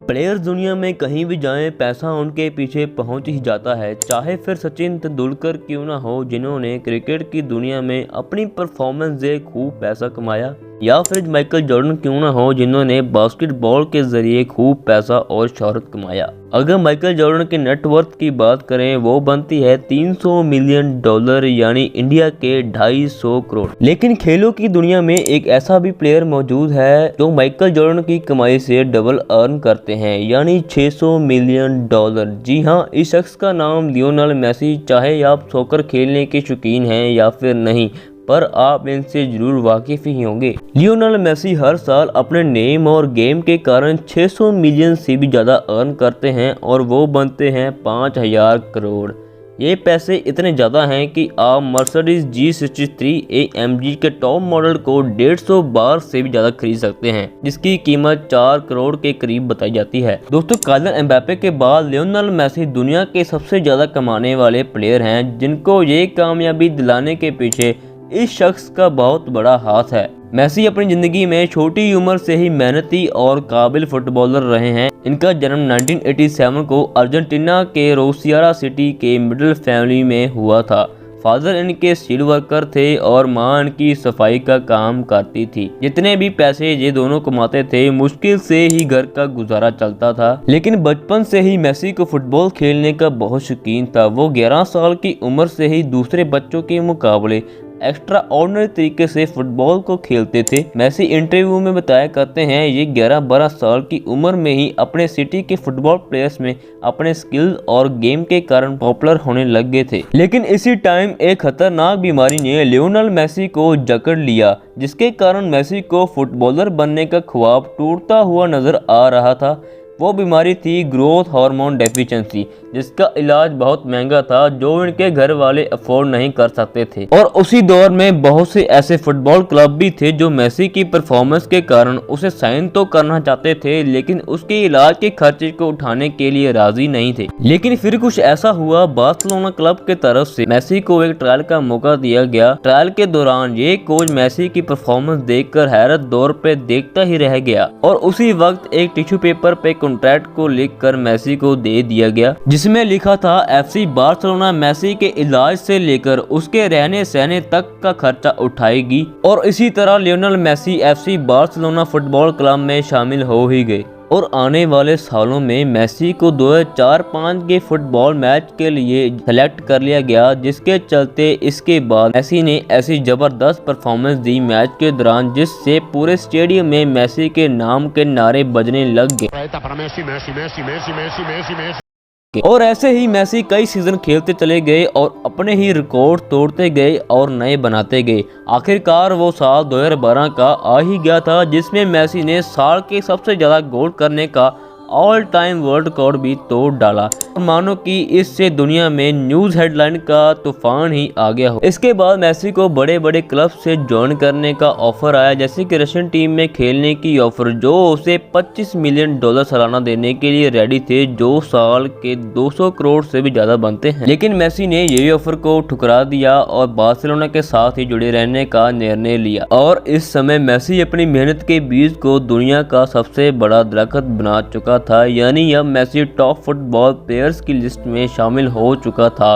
Players दुनिया में कहीं भी जाएं, पैसा उनके पीछे पहुंच ही जाता है। चाहे फिर सचिन तेंदुलकर क्यों ना हो, जिन्होंने क्रिकेट की दुनिया में अपनी परफॉर्मेंस से खूब पैसा कमाया, या फिर माइकल जॉर्डन क्यों ना हो, जिन्होंने बास्केटबॉल के जरिए खूब पैसा और शोहरत कमाया। अगर माइकल जॉर्डन के नेटवर्थ की बात करें, वो बनती है $300 मिलियन, यानी इंडिया के 250 करोड़। लेकिन खेलों की दुनिया में एक ऐसा भी प्लेयर मौजूद है जो माइकल जॉर्डन की कमाई से डबल अर्न करते हैं, यानी $600 मिलियन। जी हाँ, इस शख्स का नाम लियोनेल मेसी। चाहे आप सॉकर खेलने के शौकीन हैं या फिर नहीं, पर आप इनसे जरूर वाकिफ ही होंगे। लियोनेल मेसी हर साल अपने नेम और गेम के कारण 600 मिलियन से भी ज़्यादा अर्न करते हैं और वो बनते हैं 5000 करोड़। ये पैसे इतने ज़्यादा हैं कि आप मर्सिडीज G63 AMG के टॉप मॉडल को 150 बार से भी ज़्यादा खरीद सकते हैं, जिसकी कीमत 4 करोड़ के करीब बताई जाती है। दोस्तों, किलियन एम्बापे के बाद लियोनेल मेसी दुनिया के सबसे ज़्यादा कमाने वाले प्लेयर हैं, जिनको ये कामयाबी दिलाने के पीछे इस शख्स का बहुत बड़ा हाथ है। मेसी अपनी जिंदगी में छोटी उम्र से ही मेहनती और काबिल फुटबॉलर रहे हैं। इनका जन्म 1987 को अर्जेंटीना के रोसियारा सिटी के मिडिल फैमिली में हुआ था। फादर इनके स्टील वर्कर थे और मां इनकी सफाई का काम करती थी। जितने भी पैसे ये दोनों कमाते थे, मुश्किल से ही घर का गुजारा चलता था। लेकिन बचपन से ही मेसी को फुटबॉल खेलने का बहुत शौकीन था। वो 11 साल की उम्र से ही दूसरे बच्चों के मुकाबले एक्स्ट्रा ऑर्डिनरी तरीके से फुटबॉल को खेलते थे। मेसी इंटरव्यू में बताया करते हैं, ये 11-12 साल की उम्र में ही अपने सिटी के फुटबॉल प्लेयर्स में अपने स्किल और गेम के कारण पॉपुलर होने लग गए थे। लेकिन इसी टाइम एक खतरनाक बीमारी ने लियोनेल मेसी को जकड़ लिया, जिसके कारण मेसी को फुटबॉलर बनने का ख्वाब टूटता हुआ नजर आ रहा था। वो बीमारी थी ग्रोथ हार्मोन डेफिशिएंसी, जिसका इलाज बहुत महंगा था, जो इनके घर वाले अफोर्ड नहीं कर सकते थे। और उसी दौर में बहुत से ऐसे फुटबॉल क्लब भी थे जो मेसी की परफॉर्मेंस के कारण उसे साइन तो करना चाहते थे, लेकिन उसके इलाज के खर्चे को उठाने के लिए राजी नहीं थे। लेकिन फिर कुछ ऐसा हुआ, बार्सिलोना क्लब के तरफ से मेसी को एक ट्रायल का मौका दिया गया। ट्रायल के दौरान ये कोच मेसी की परफॉर्मेंस देखकर हैरत दौर पे देखता ही रह गया और उसी वक्त एक टिश्यू पेपर पे कॉन्ट्रैक्ट को लिखकर मेसी को दे दिया गया, जिसमें लिखा था FC बार्सिलोना मेसी के इलाज से लेकर उसके रहने सहने तक का खर्चा उठाएगी। और इसी तरह Lionel Messi FC Barcelona football club में शामिल हो ही गए। और आने वाले सालों में मेसी को 2004-05 के फुटबॉल मैच के लिए सेलेक्ट कर लिया गया, जिसके चलते इसके बाद मेसी ने ऐसी जबरदस्त परफॉर्मेंस दी मैच के दौरान, जिससे पूरे स्टेडियम में मेसी के नाम के नारे बजने लग गए। और ऐसे ही मेसी कई सीजन खेलते चले गए और अपने ही रिकॉर्ड तोड़ते गए और नए बनाते गए। आखिरकार वो साल 2012 का आ ही गया था, जिसमें मेसी ने साल के सबसे ज़्यादा गोल करने का ऑल टाइम वर्ल्ड रिकॉर्ड भी तोड़ डाला। मानो कि इससे दुनिया में न्यूज़ हेडलाइन का तूफान ही आ गया हो। इसके बाद मेसी को बड़े बड़े क्लब से ज्वाइन करने का ऑफर आया, जैसे कि रशियन टीम में खेलने की ऑफर, जो उसे $25 मिलियन सालाना देने के लिए रेडी थे, जो साल के 200 करोड़ से भी ज्यादा बनते हैं। लेकिन मेसी ने ये ऑफर को ठुकरा दिया और बार्सिलोना के साथ ही जुड़े रहने का निर्णय लिया। और इस समय मेसी अपनी मेहनत के बीज को दुनिया का सबसे बड़ा दरख्त बना चुका था, यानी अब मेसी टॉप फुटबॉल प्लेयर्स की लिस्ट में शामिल हो चुका था।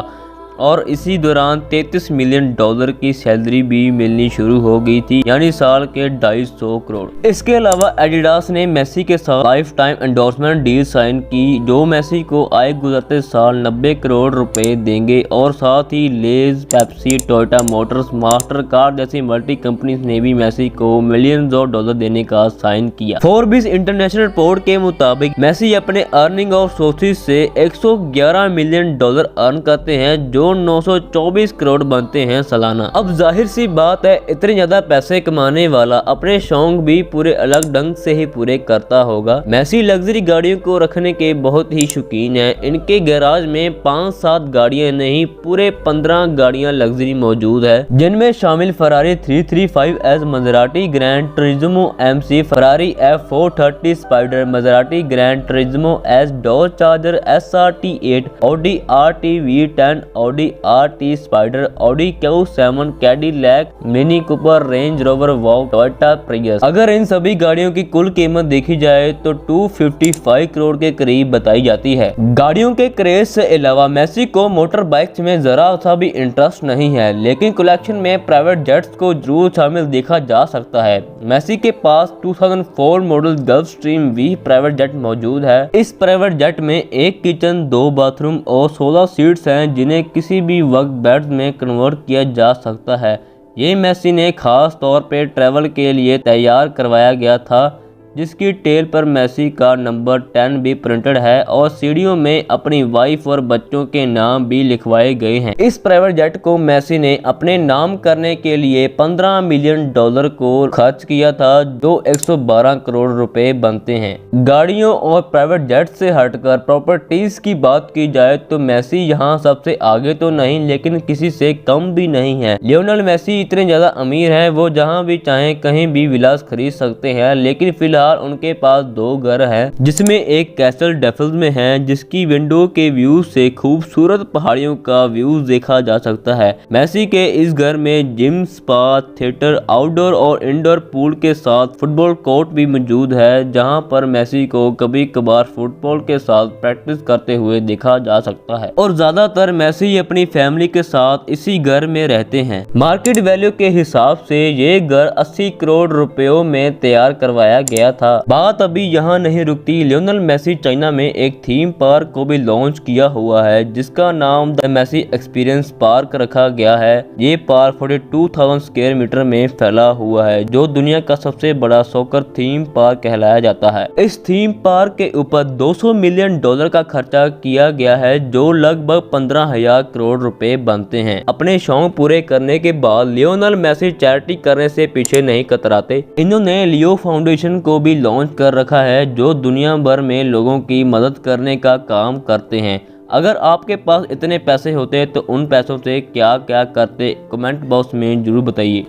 और इसी दौरान $33 मिलियन की सैलरी भी मिलनी शुरू हो गई थी, यानी साल के 250 करोड़। इसके अलावा एडिडास ने मेसी के साथ life time endorsement deal sign की, जो मेसी को आए गुजरते साल 90 करोड़ रुपए देंगे। और साथ ही Lay's, Pepsi, Toyota Motors, Mastercard जैसी मल्टी कंपनीज ने भी मेसी को मिलियंस ऑफ डॉलर देने का साइन किया। फोर्ब्स इंटरनेशनल रिपोर्ट के मुताबिक मेसी अपने अर्निंग ऑफ सोर्सेज से $111 मिलियन अर्न करते हैं, जो 924 करोड़ बनते हैं सालाना। अब जाहिर सी बात है, इतने ज्यादा पैसे कमाने वाला अपने शौक भी पूरे अलग ढंग से ही पूरे करता होगा। मेसी लग्जरी गाड़ियों को रखने के बहुत ही शौकीन है। इनके गैराज में 5-7 गाड़ियां नहीं, पूरे 15 गाड़ियां लग्जरी मौजूद है, जिनमें शामिल Ferrari 335S, Maserati Gran Turismo MC, Ferrari F430 spider, Maserati Gran Turismo S, Dodge Charger SRT8, Audi RT V10, Audi RT spider, Audi Q7, Cadillac, Mini Cooper, Range Rover Vogue, Toyota Prius. अगर इन सभी गाड़ियों की कुल कीमत देखी जाए तो 255 करोड़ के करीब बताई जाती है। गाड़ियों के क्रेज से अलावा मेसी को मोटर बाइक्स में जरा सा भी इंटरेस्ट नहीं है, लेकिन कलेक्शन में प्राइवेट जेट्स को जरूर शामिल देखा जा सकता है। मेसी के पास 2004 model Gulfstream V private jet मौजूद है। इस प्राइवेट जेट में एक किचन, 2 बाथरूम और 16 सीट्स हैं, जिन्हें किसी भी वक्त बेड में कन्वर्ट किया जा सकता है। ये मेसी ने खास तौर पे ट्रैवल के लिए तैयार करवाया गया था, जिसकी टेल पर मेसी का नंबर 10 भी प्रिंटेड है और सीढ़ियों में अपनी वाइफ और बच्चों के नाम भी लिखवाए गए हैं। इस प्राइवेट जेट को मेसी ने अपने नाम करने के लिए $15 मिलियन को खर्च किया था, जो 112 करोड़ रुपए बनते हैं। गाड़ियों और प्राइवेट जेट से हटकर प्रॉपर्टीज की बात की जाए तो मेसी यहाँ सबसे आगे तो नहीं, लेकिन किसी से कम भी नहीं है। लियोनेल मेसी इतने ज्यादा अमीर है, वो जहाँ भी चाहे कहीं भी विलास खरीद सकते हैं, लेकिन फिलहाल उनके पास 2 घर हैं, जिसमें एक कैसल डेफिल्स में है, जिसकी विंडो के व्यू से खूबसूरत पहाड़ियों का व्यू देखा जा सकता है। मेसी के इस घर में जिम, स्पा, थिएटर, आउटडोर और इंडोर पूल के साथ फुटबॉल कोर्ट भी मौजूद है, जहां पर मेसी को कभी कभार फुटबॉल के साथ प्रैक्टिस करते हुए देखा जा सकता है। और ज्यादातर मेसी अपनी फैमिली के साथ इसी घर में रहते हैं। मार्केट वैल्यू के हिसाब से ये घर 80 करोड़ रुपयों में तैयार करवाया गया था। बात अभी यहाँ नहीं रुकती। लियोनेल मेसी चाइना में एक थीम पार्क को भी लॉन्च किया हुआ है, जिसका नाम द मेसी एक्सपीरियंस पार्क रखा गया है। ये पार्क 42,000 स्क्वायर मीटर में फैला हुआ है, जो दुनिया का सबसे बड़ा सॉकर थीम पार्क कहलाया जाता है। इस थीम पार्क के ऊपर $200 मिलियन का खर्चा किया गया है, जो लगभग 15,000 करोड़ रुपए बनते हैं। अपने शौक पूरे करने के बाद लियोनेल मेसी चैरिटी करने से पीछे नहीं कतराते। इन्होंने लियो फाउंडेशन को भी लॉन्च कर रखा है, जो दुनिया भर में लोगों की मदद करने का काम करते हैं। अगर आपके पास इतने पैसे होते तो उन पैसों से क्या क्या करते, कमेंट बॉक्स में जरूर बताइए।